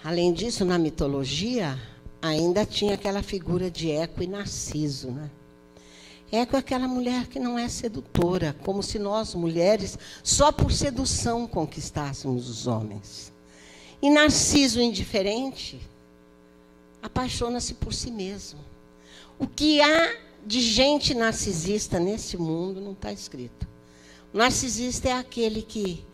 Além disso, na mitologia, ainda tinha aquela figura de Eco e Narciso, né? Eco é aquela mulher que não é sedutora, como se nós, mulheres, só por sedução conquistássemos os homens. E Narciso, indiferente, apaixona-se por si mesmo. O que há de gente narcisista nesse mundo não está escrito. O narcisista é aquele que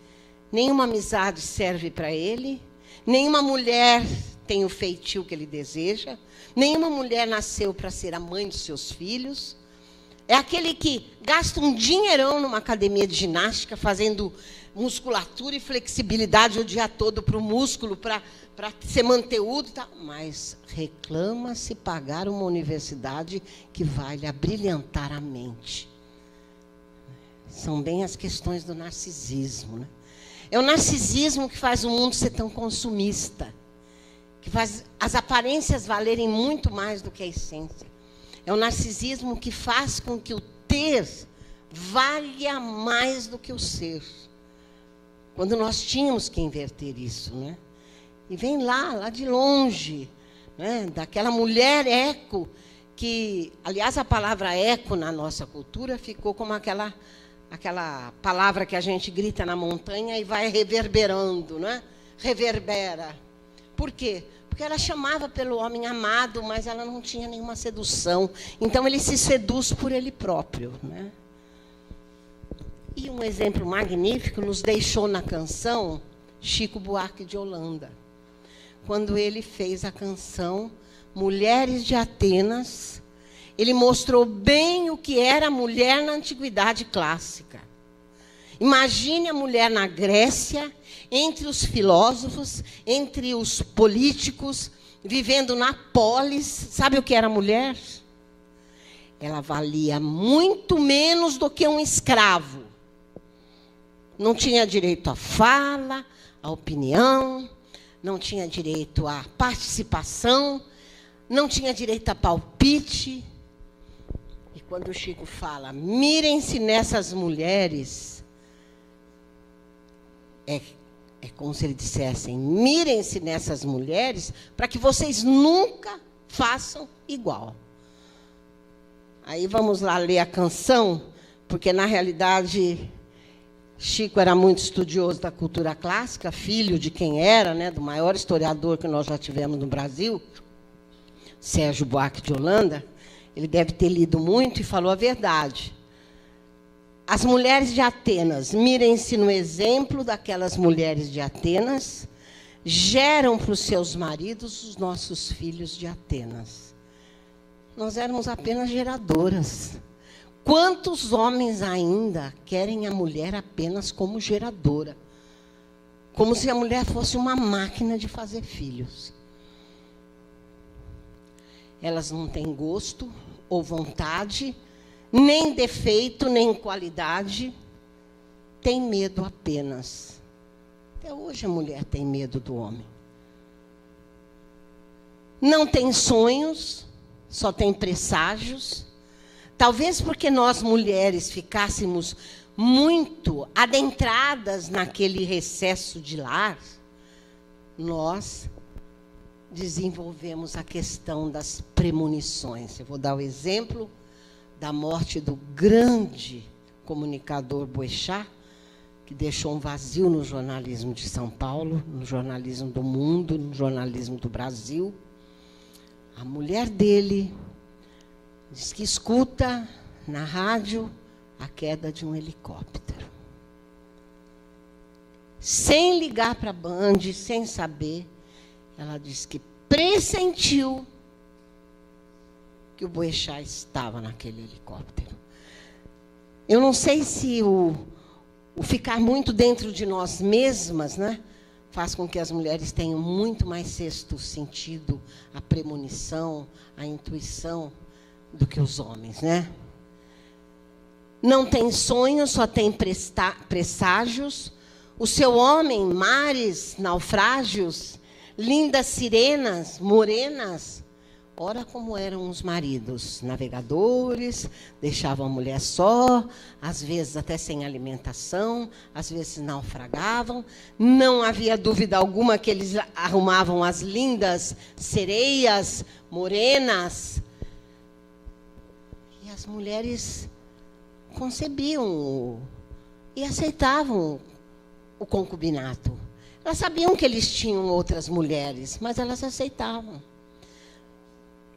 nenhuma amizade serve para ele, nenhuma mulher tem o feitio que ele deseja, nenhuma mulher nasceu para ser a mãe dos seus filhos. É aquele que gasta um dinheirão numa academia de ginástica, fazendo musculatura e flexibilidade o dia todo para o músculo, para ser manteúdo e tal, mas reclama se pagar uma universidade que vai lhe abrilhantar a mente. São bem as questões do narcisismo, né? É o narcisismo que faz o mundo ser tão consumista, que faz as aparências valerem muito mais do que a essência. É o narcisismo que faz com que o ter valha mais do que o ser. Quando nós tínhamos que inverter isso, né? E vem lá de longe, né? Daquela mulher eco, que, aliás, a palavra eco na nossa cultura ficou como aquela palavra que a gente grita na montanha e vai reverberando, né? Reverbera. Por quê? Porque ela chamava pelo homem amado, mas ela não tinha nenhuma sedução. Então, ele se seduz por ele próprio, né? E um exemplo magnífico nos deixou na canção Chico Buarque de Holanda, quando ele fez a canção Mulheres de Atenas. Ele mostrou bem o que era a mulher na antiguidade clássica. Imagine a mulher na Grécia, entre os filósofos, entre os políticos, vivendo na polis. Sabe o que era a mulher? Ela valia muito menos do que um escravo. Não tinha direito à fala, à opinião, não tinha direito à participação, não tinha direito a palpite. E quando o Chico fala, mirem-se nessas mulheres, é como se ele dissessem, mirem-se nessas mulheres para que vocês nunca façam igual. Aí vamos lá ler a canção, porque, na realidade, Chico era muito estudioso da cultura clássica, filho de quem era, né, do maior historiador que nós já tivemos no Brasil, Sérgio Buarque de Holanda. Ele deve ter lido muito e falou a verdade. As mulheres de Atenas, mirem-se no exemplo daquelas mulheres de Atenas, geram para os seus maridos os nossos filhos de Atenas. Nós éramos apenas geradoras. Quantos homens ainda querem a mulher apenas como geradora? Como se a mulher fosse uma máquina de fazer filhos. Elas não têm gosto ou vontade, nem defeito, nem qualidade. Tem medo apenas. Até hoje a mulher tem medo do homem. Não tem sonhos, só tem presságios. Talvez porque nós, mulheres, ficássemos muito adentradas naquele recesso de lar, nós desenvolvemos a questão das premonições. Eu vou dar o exemplo da morte do grande comunicador Boechat, que deixou um vazio no jornalismo de São Paulo, no jornalismo do mundo, no jornalismo do Brasil. A mulher dele diz que escuta na rádio a queda de um helicóptero. Sem ligar para a Band, sem saber, ela diz que pressentiu que o Boechat estava naquele helicóptero. Eu não sei se o ficar muito dentro de nós mesmas, né, faz com que as mulheres tenham muito mais sexto sentido, a premonição, a intuição, do que os homens, né? Não tem sonhos, só tem presságios. O seu homem, mares, naufrágios, lindas sirenas, morenas, Ora, como eram os maridos, navegadores, deixavam a mulher só, às vezes até sem alimentação, às vezes naufragavam. Não havia dúvida alguma que eles arrumavam as lindas sereias, morenas. E as mulheres concebiam e aceitavam o concubinato. Elas sabiam que eles tinham outras mulheres, mas elas aceitavam.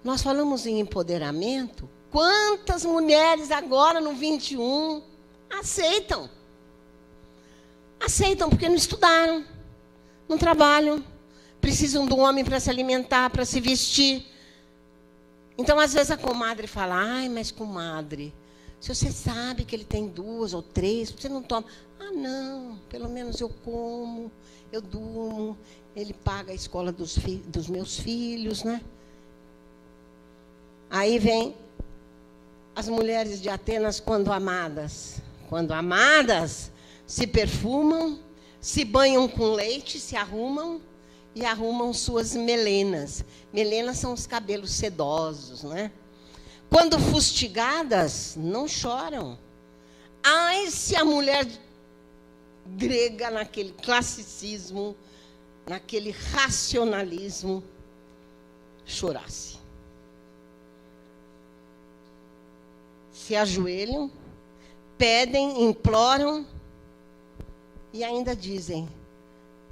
Nós falamos em empoderamento. Quantas mulheres agora no 21 aceitam? Aceitam porque não estudaram, não trabalham, precisam do homem para se alimentar, para se vestir. Então, às vezes, a comadre fala, ai, mas comadre, se você sabe que ele tem 2 ou 3, você não toma. Ah, não, pelo menos eu como, eu durmo, ele paga a escola dos meus filhos, né? Aí vem as mulheres de Atenas quando amadas. Quando amadas, se perfumam, se banham com leite, se arrumam e arrumam suas melenas. Melenas são os cabelos sedosos, né? Quando fustigadas, não choram. Ai, se a mulher grega, naquele classicismo, naquele racionalismo, chorasse. Se ajoelham, pedem, imploram e ainda dizem,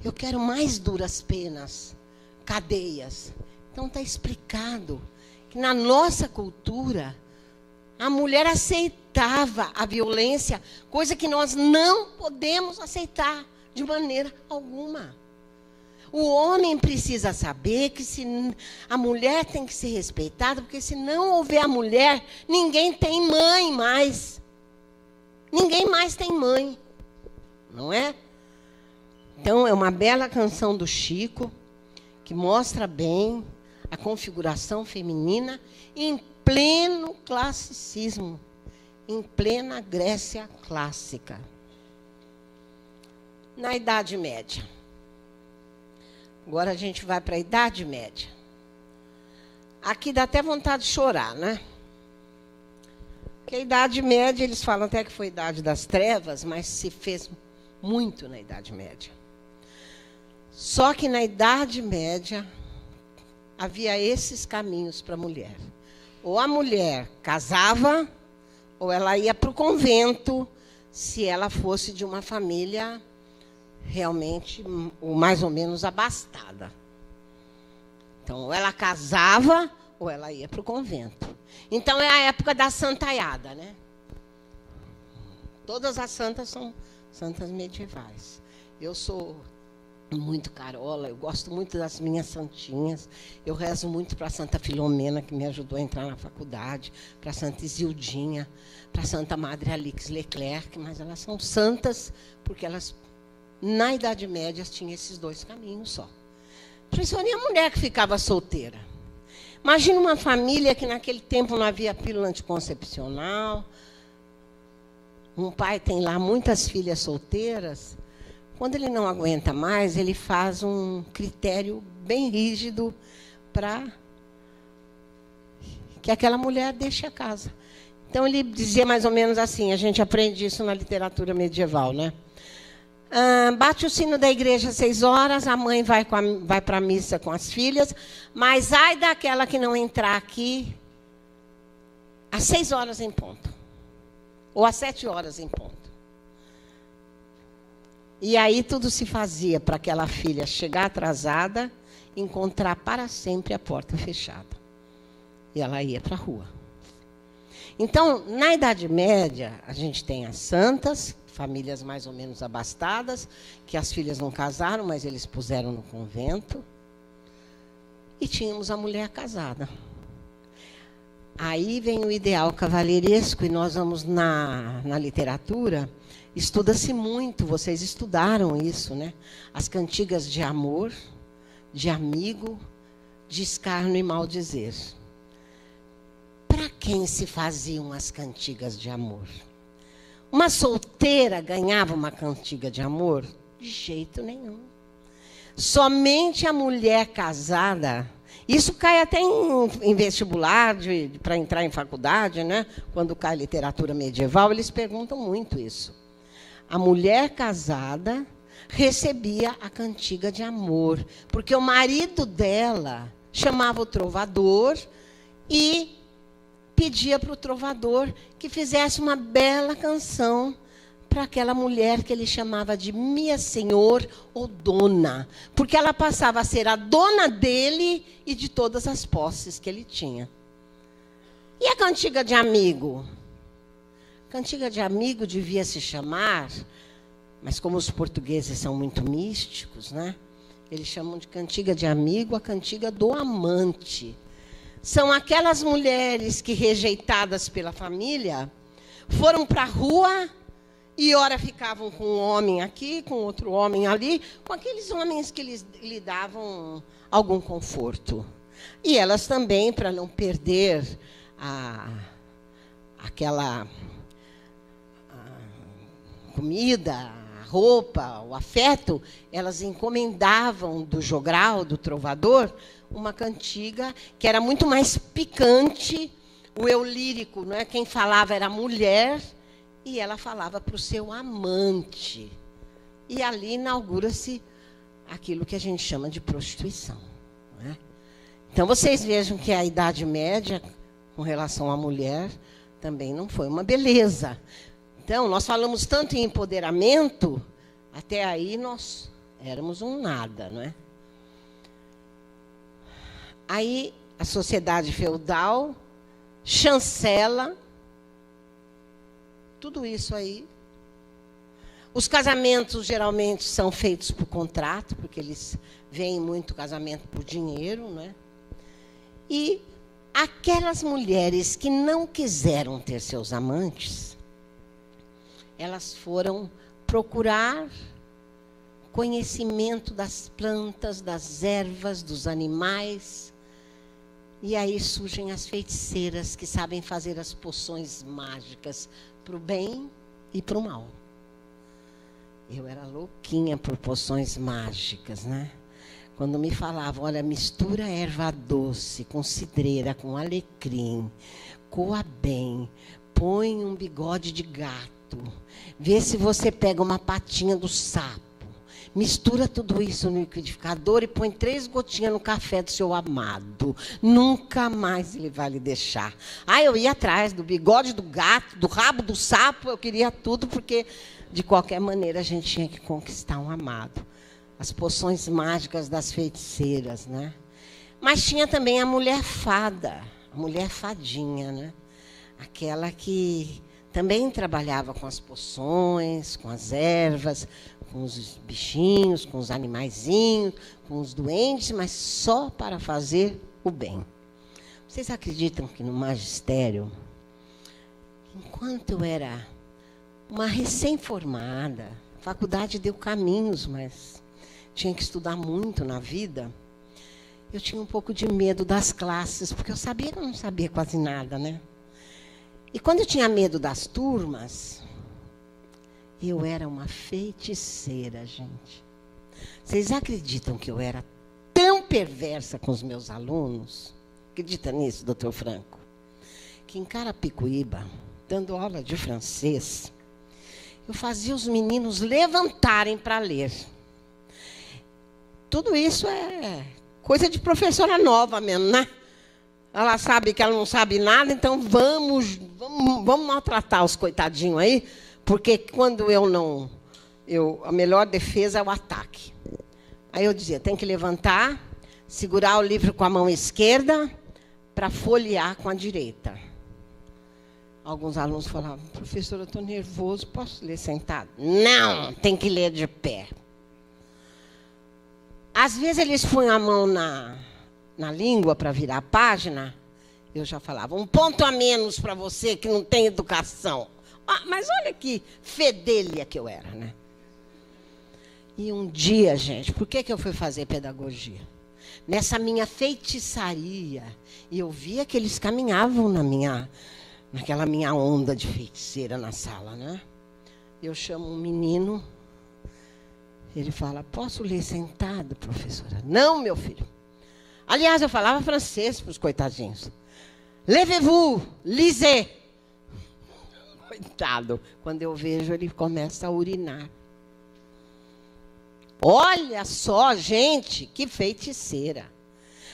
eu quero mais duras penas, cadeias. Então está explicado que na nossa cultura a mulher aceitava a violência, coisa que nós não podemos aceitar de maneira alguma. O homem precisa saber que a mulher tem que ser respeitada, porque se não houver a mulher, ninguém tem mãe mais. Ninguém mais tem mãe. Não é? Então, é uma bela canção do Chico, que mostra bem a configuração feminina em pleno classicismo, em plena Grécia clássica. Na Idade Média. Agora a gente vai para a Idade Média. Aqui dá até vontade de chorar, né? Porque a Idade Média, eles falam até que foi a Idade das Trevas, mas se fez muito na Idade Média. Só que na Idade Média havia esses caminhos para a mulher. Ou a mulher casava, ou ela ia para o convento, se ela fosse de uma família realmente mais ou menos abastada. Então, ou ela casava, ou ela ia para o convento. Então, é a época da santaiada, né? Todas as santas são santas medievais. Eu sou muito carola, eu gosto muito das minhas santinhas. Eu rezo muito para Santa Filomena, que me ajudou a entrar na faculdade, para Santa Isildinha, para Santa Madre Alix Leclerc, mas elas são santas porque elas, na Idade Média, tinham esses 2 caminhos só. Principalmente a mulher que ficava solteira. Imagina uma família que naquele tempo não havia pílula anticoncepcional. Um pai tem lá muitas filhas solteiras. Quando ele não aguenta mais, ele faz um critério bem rígido para que aquela mulher deixe a casa. Então, ele dizia mais ou menos assim, a gente aprende isso na literatura medieval, né? Bate o sino da igreja às 6 horas, a mãe vai para a missa com as filhas, mas ai daquela que não entrar aqui às 6 horas em ponto, ou às 7 horas em ponto. E aí tudo se fazia para aquela filha chegar atrasada, encontrar para sempre a porta fechada. E ela ia para a rua. Então, na Idade Média, a gente tem as santas, famílias mais ou menos abastadas, que as filhas não casaram, mas eles puseram no convento. E tínhamos a mulher casada. Aí vem o ideal cavalheiresco, e nós vamos na literatura, estuda-se muito, vocês estudaram isso, né? As cantigas de amor, de amigo, de escárnio e maldizer. Para quem se faziam as cantigas de amor? Uma solteira ganhava uma cantiga de amor? De jeito nenhum. Somente a mulher casada Isso cai até em vestibular, para entrar em faculdade, né? Quando cai literatura medieval, eles perguntam muito isso. A mulher casada recebia a cantiga de amor, porque o marido dela chamava o trovador e pedia para o trovador que fizesse uma bela canção para aquela mulher que ele chamava de minha senhor ou dona, porque ela passava a ser a dona dele e de todas as posses que ele tinha. E a cantiga de amigo? Cantiga de amigo devia se chamar, mas como os portugueses são muito místicos, né? Eles chamam de cantiga de amigo a cantiga do amante. São aquelas mulheres que, rejeitadas pela família, foram para a rua e ora ficavam com um homem aqui, com outro homem ali, com aqueles homens que lhe davam algum conforto. E elas também, para não perder aquela comida, a roupa, o afeto, elas encomendavam do jogral, do trovador, uma cantiga que era muito mais picante. O eu lírico, não é? Quem falava era a mulher, e ela falava para o seu amante. E ali inaugura-se aquilo que a gente chama de prostituição. Não é? Então, vocês vejam que a Idade Média, com relação à mulher, também não foi uma beleza. Então, nós falamos tanto em empoderamento, até aí nós éramos um nada, não é? Aí, a sociedade feudal chancela tudo isso aí. Os casamentos geralmente são feitos por contrato, porque eles veem muito casamento por dinheiro, né? E aquelas mulheres que não quiseram ter seus amantes, elas foram procurar conhecimento das plantas, das ervas, dos animais. E aí surgem as feiticeiras que sabem fazer as poções mágicas para o bem e para o mal. Eu era louquinha por poções mágicas, né? Quando me falavam, olha, mistura erva doce com cidreira, com alecrim, coa bem, põe um bigode de gato, vê se você pega uma patinha do sapo, mistura tudo isso no liquidificador e põe 3 gotinhas no café do seu amado. Nunca mais ele vai lhe deixar. Ah, eu ia atrás do bigode do gato, do rabo do sapo, eu queria tudo, porque, de qualquer maneira, a gente tinha que conquistar um amado. As poções mágicas das feiticeiras, né? Mas tinha também a mulher fada, a mulher fadinha, né? Aquela que também trabalhava com as poções, com as ervas, com os bichinhos, com os animaizinhos, com os doentes, mas só para fazer o bem. Vocês acreditam que no magistério, enquanto eu era uma recém-formada, a faculdade deu caminhos, mas tinha que estudar muito na vida, eu tinha um pouco de medo das classes, porque eu sabia que eu não sabia quase nada, né? E quando eu tinha medo das turmas, eu era uma feiticeira, gente. Vocês acreditam que eu era tão perversa com os meus alunos? Acredita nisso, doutor Franco? Que em Carapicuíba, dando aula de francês, eu fazia os meninos levantarem para ler. Tudo isso é coisa de professora nova mesmo, né? Ela sabe que ela não sabe nada, então vamos maltratar os coitadinhos aí, porque quando a melhor defesa é o ataque. Aí eu dizia, tem que levantar, segurar o livro com a mão esquerda para folhear com a direita. Alguns alunos falavam, professora, eu estou nervoso, posso ler sentado? Não, tem que ler de pé. Às vezes eles punham a mão na língua para virar a página, eu já falava, 1 ponto a menos para você que não tem educação. Ah, mas olha que fedelha que eu era, né? E um dia, gente, por que eu fui fazer pedagogia? Nessa minha feitiçaria, e eu via que eles caminhavam naquela minha onda de feiticeira na sala, né? Eu chamo um menino, ele fala, posso ler sentado, professora? Não, meu filho. Aliás, eu falava francês para os coitadinhos. Levez-vous, lisez. Coitado. Quando eu vejo, ele começa a urinar. Olha só, gente, que feiticeira.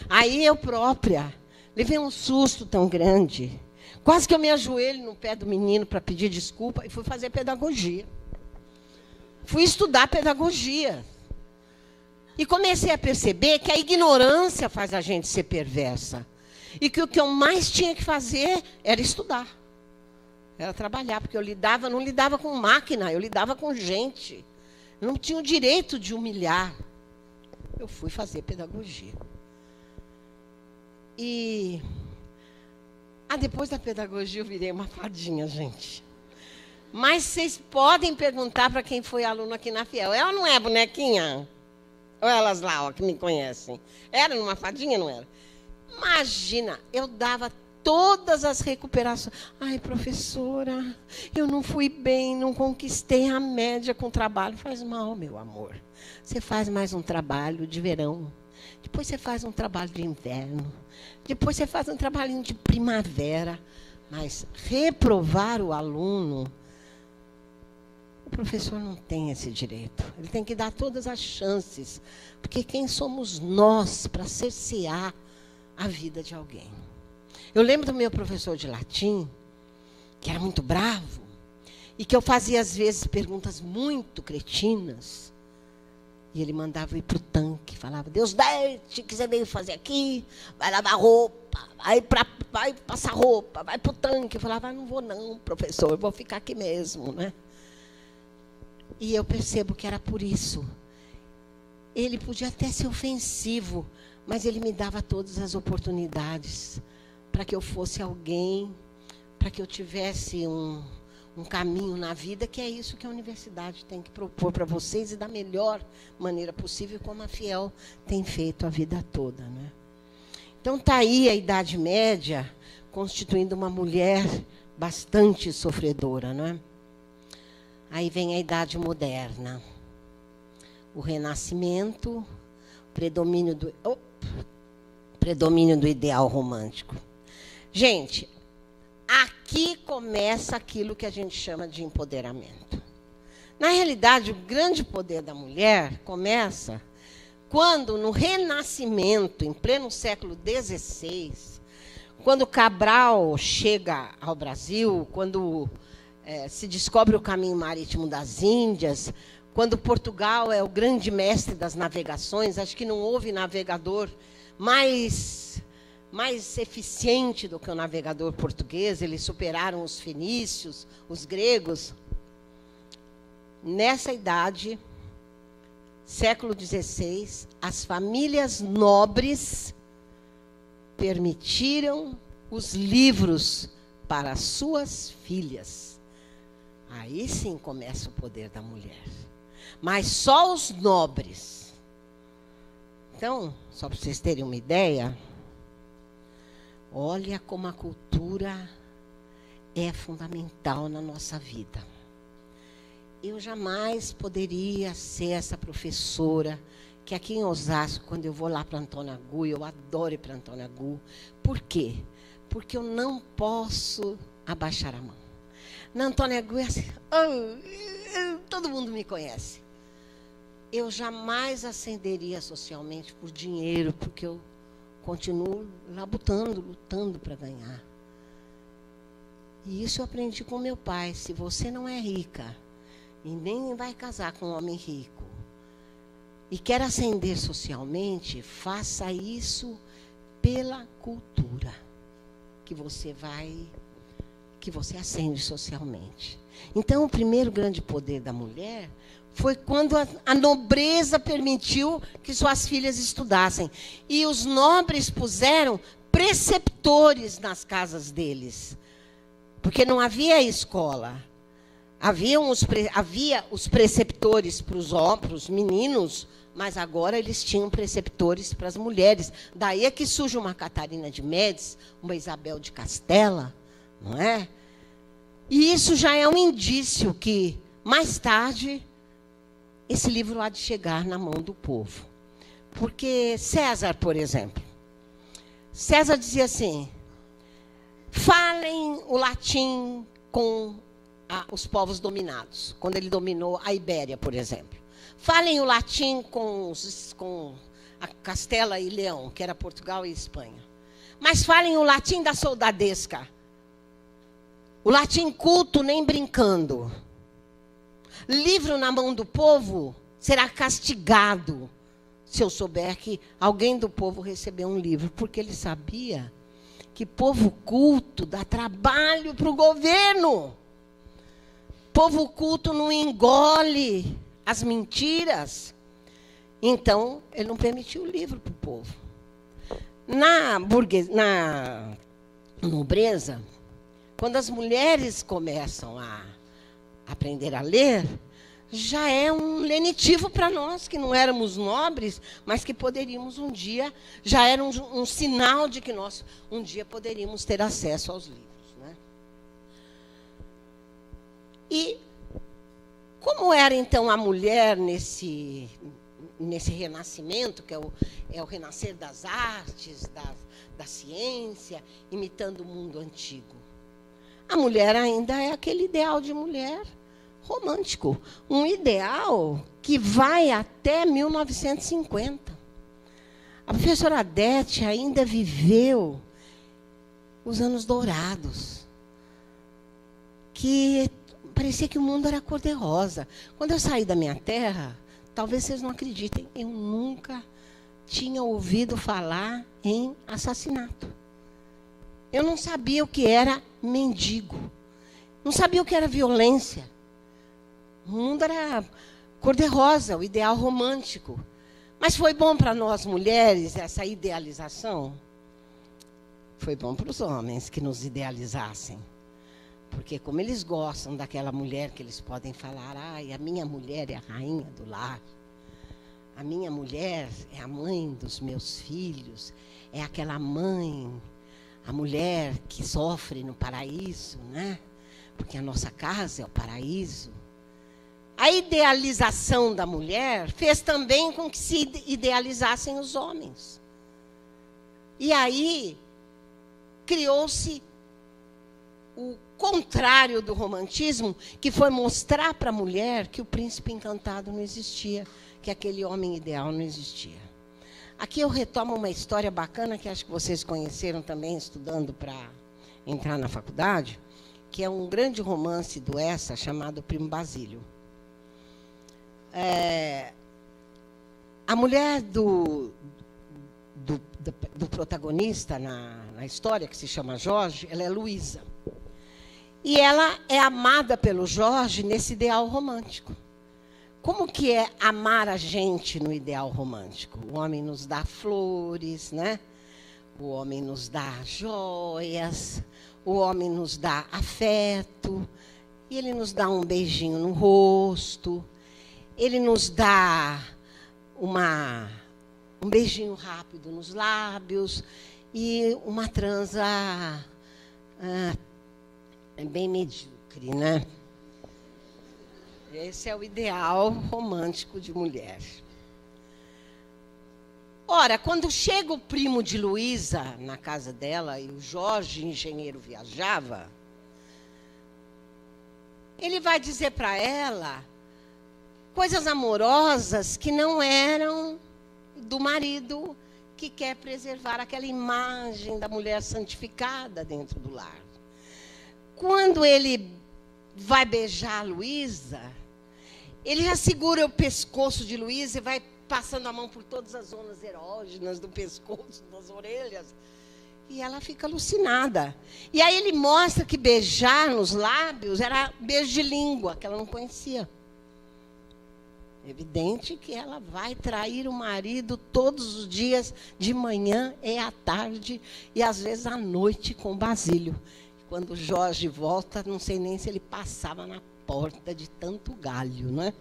Aí eu própria levei um susto tão grande. Quase que eu me ajoelho no pé do menino para pedir desculpa e fui fazer pedagogia. Fui estudar pedagogia. E comecei a perceber que a ignorância faz a gente ser perversa. E que o que eu mais tinha que fazer era estudar. Era trabalhar, porque eu não lidava com máquina, eu lidava com gente. Eu não tinha o direito de humilhar. Eu fui fazer pedagogia. E depois da pedagogia eu virei uma fadinha, gente. Mas vocês podem perguntar para quem foi aluno aqui na Fiel. Ela não é bonequinha? Ou elas lá, ó, que me conhecem. Era uma fadinha, não era? Imagina, eu dava todas as recuperações. Ai, professora, eu não fui bem, não conquistei a média com o trabalho. Faz mal, meu amor. Você faz mais um trabalho de verão. Depois você faz um trabalho de inverno. Depois você faz um trabalhinho de primavera. Mas reprovar o aluno, o professor não tem esse direito. Ele tem que dar todas as chances. Porque quem somos nós para cercear a vida de alguém? Eu lembro do meu professor de latim, que era muito bravo, e que eu fazia, às vezes, perguntas muito cretinas. E ele mandava eu ir para o tanque, falava, Deus dete, que você veio fazer aqui, vai lavar roupa, vai passar roupa, vai para o tanque. Eu falava, não vou não, professor, eu vou ficar aqui mesmo, né? E eu percebo que era por isso. Ele podia até ser ofensivo, mas ele me dava todas as oportunidades para que eu fosse alguém, para que eu tivesse um caminho na vida, que é isso que a universidade tem que propor para vocês e da melhor maneira possível, como a Fiel tem feito a vida toda, né? Então, está aí a Idade Média constituindo uma mulher bastante sofredora, não é? Aí vem a Idade Moderna. O Renascimento, predomínio do ideal romântico. Gente, aqui começa aquilo que a gente chama de empoderamento. Na realidade, o grande poder da mulher começa quando, no Renascimento, em pleno século XVI, quando Cabral chega ao Brasil, quando se descobre o caminho marítimo das Índias, quando Portugal é o grande mestre das navegações, acho que não houve navegador mais eficiente do que o navegador português. Eles superaram os fenícios, os gregos. Nessa idade, século XVI, as famílias nobres permitiram os livros para as suas filhas. Aí sim começa o poder da mulher. Mas só os nobres. Então, só para vocês terem uma ideia, olha como a cultura é fundamental na nossa vida. Eu jamais poderia ser essa professora que aqui em Osasco, quando eu vou lá para Antônio Agu, eu adoro ir para Antônio Agu. Por quê? Porque eu não posso abaixar a mão. Na Antônio Agu é assim, todo mundo me conhece. Eu jamais ascenderia socialmente por dinheiro, porque eu continuo lutando para ganhar. E isso eu aprendi com meu pai. Se você não é rica e nem vai casar com um homem rico e quer ascender socialmente, faça isso pela cultura, que você ascende socialmente. Então, o primeiro grande poder da mulher foi quando a nobreza permitiu que suas filhas estudassem. E os nobres puseram preceptores nas casas deles. Porque não havia escola. Havia os preceptores para os meninos, mas agora eles tinham preceptores para as mulheres. Daí é que surge uma Catarina de Médici, uma Isabel de Castela, não é? E isso já é um indício que, mais tarde, esse livro há de chegar na mão do povo. Porque César, por exemplo, César dizia assim: falem o latim com os povos dominados, quando ele dominou a Ibéria, por exemplo. Falem o latim com a Castela e Leão, que era Portugal e Espanha. Mas falem o latim da soldadesca. O latim culto nem brincando. Livro na mão do povo será castigado se eu souber que alguém do povo recebeu um livro, porque ele sabia que povo culto dá trabalho para o governo. Povo culto não engole as mentiras. Então, ele não permitiu o livro para o povo. Na nobreza, quando as mulheres começam a aprender a ler, já é um lenitivo para nós, que não éramos nobres, mas que poderíamos um dia, já era um sinal de que nós um dia poderíamos ter acesso aos livros, né? E como era então a mulher nesse renascimento, que é o renascer das artes, da ciência, imitando o mundo antigo? A mulher ainda é aquele ideal de mulher romântico, um ideal que vai até 1950. A professora Adete ainda viveu os anos dourados, que parecia que o mundo era cor-de-rosa. Quando eu saí da minha terra, talvez vocês não acreditem, eu nunca tinha ouvido falar em assassinato. Eu não sabia o que era mendigo, não sabia o que era violência. O mundo era cor-de-rosa, o ideal romântico. Mas foi bom para nós mulheres essa idealização? Foi bom para os homens que nos idealizassem. Porque como eles gostam daquela mulher que eles podem falar: ai, a minha mulher é a rainha do lar. A minha mulher é a mãe dos meus filhos. É aquela mãe, a mulher que sofre no paraíso, né? Porque a nossa casa é o paraíso. A idealização da mulher fez também com que se idealizassem os homens. E aí criou-se o contrário do romantismo, que foi mostrar para a mulher que o príncipe encantado não existia, que aquele homem ideal não existia. Aqui eu retomo uma história bacana que acho que vocês conheceram também estudando para entrar na faculdade, que é um grande romance do Essa chamado Primo Basílio. A mulher do protagonista na história, que se chama Jorge, ela é Luísa. E ela é amada pelo Jorge nesse ideal romântico. Como que é amar a gente no ideal romântico? O homem nos dá flores, né? O homem nos dá joias, o homem nos dá afeto, e ele nos dá um beijinho no rosto, ele nos dá um beijinho rápido nos lábios e uma transa bem medíocre, né? Esse é o ideal romântico de mulher. Ora, quando chega o primo de Luísa na casa dela e o Jorge, engenheiro, viajava, ele vai dizer para ela coisas amorosas que não eram do marido que quer preservar aquela imagem da mulher santificada dentro do lar. Quando ele vai beijar a Luísa, ele já segura o pescoço de Luísa e vai passando a mão por todas as zonas erógenas do pescoço, das orelhas. E ela fica alucinada. E aí ele mostra que beijar nos lábios era beijo de língua, que ela não conhecia. Evidente que ela vai trair o marido todos os dias, de manhã e à tarde, e às vezes à noite com o Basílio. Quando o Jorge volta, não sei nem se ele passava na porta de tanto galho, não é?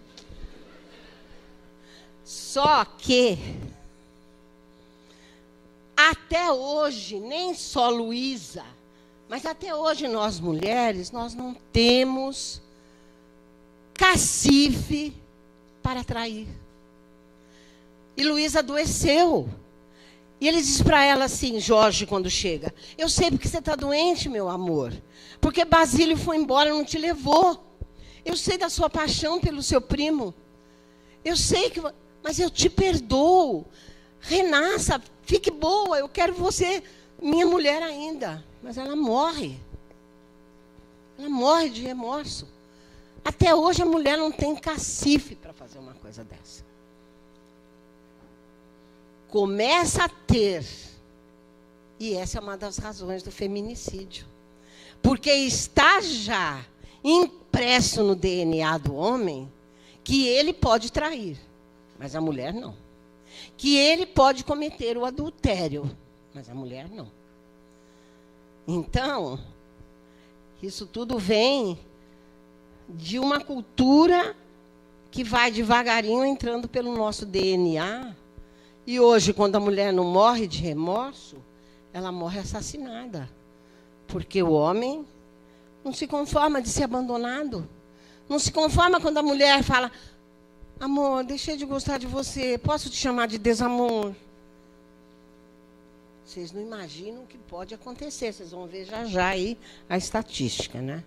Só que, até hoje, nem só Luísa, mas até hoje nós mulheres, nós não temos cacife para trair. E Luísa adoeceu. E ele diz para ela assim, Jorge, quando chega: eu sei porque você está doente, meu amor. Porque Basílio foi embora, não te levou. Eu sei da sua paixão pelo seu primo. Eu sei que... Mas eu te perdoo. Renasça, fique boa. Eu quero você, minha mulher ainda. Mas ela morre. Ela morre de remorso. Até hoje a mulher não tem cacife para fazer uma coisa dessa. Começa a ter. E essa é uma das razões do feminicídio. Porque está já impresso no DNA do homem que ele pode trair, mas a mulher não. Que ele pode cometer o adultério, mas a mulher não. Então, isso tudo vem de uma cultura que vai devagarinho entrando pelo nosso DNA. E hoje, quando a mulher não morre de remorso, ela morre assassinada. Porque o homem não se conforma de ser abandonado. Não se conforma quando a mulher fala: amor, deixei de gostar de você, posso te chamar de desamor? Vocês não imaginam o que pode acontecer. Vocês vão ver já já aí a estatística, né?